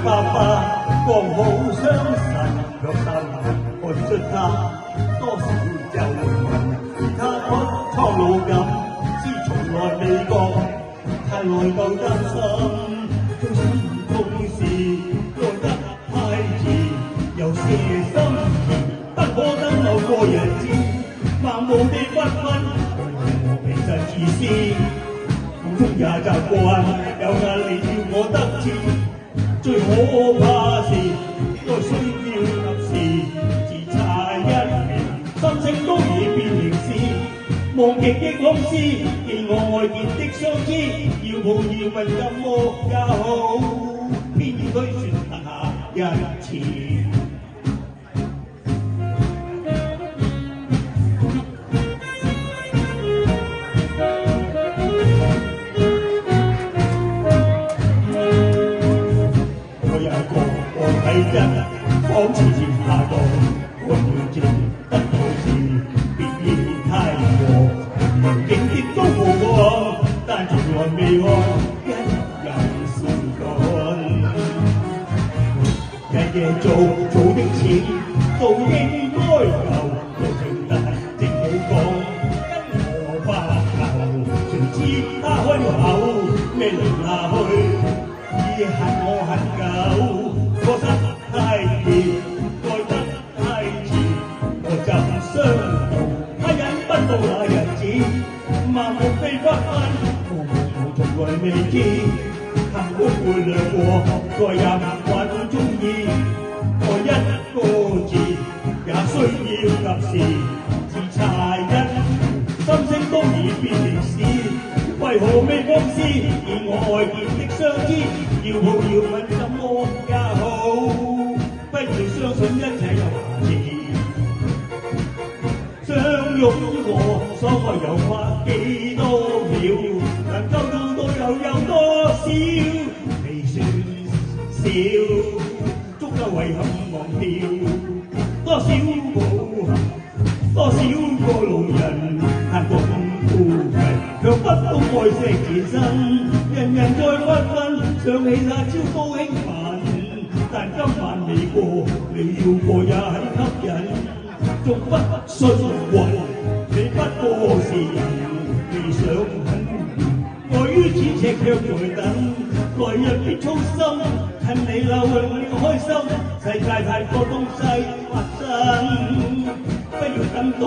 爸爸剛好相神，若三年看出他多少皺紋，而他不蒼老感，是從來未覺太內疚擔心，最心痛是愛得太遲，有些心甜不可等某個日子，盲目地不分，我其實自私。中也習慣，有壓力要我得志，最可怕是愛需要及時，只差一秒，心情都已變形式。忘極的往事，見我愛見的相知，要抱要問怎麼也好，偏推算得下一次。仿似前下降，看了正得到時，別意太過，景點都無望，但從來未看一人善感。日夜做的錢都應該夠，有情但正好講，跟我發愁，誰知他開口咩輪下去，已恨我很久。我心太甜，愛得太遲，我怎相同？他忍不到那日子，盲目地不分，我從來未知，幸福會掠過，在任運中意，愛一個字，也需要及時，只差一秒，心聲都已變成詩，為何未放肆？以我愛見的相知，要抱要吻怎麼也好，不如相信一切有下次。相擁我所愛又怕幾多秒，能夠做到又有多少？未算少，足夠遺憾忘掉多少個多少個路人恨共負危，卻不懂愛惜自身。人人在不分，想起那朝高興奮，但今晚未過，你要過也很吸引。仲不信運，你不過是人，未想很遠，礙於咫尺卻在等，來日別操心，趁你流亮了開心，世界太多東西發生，不要等到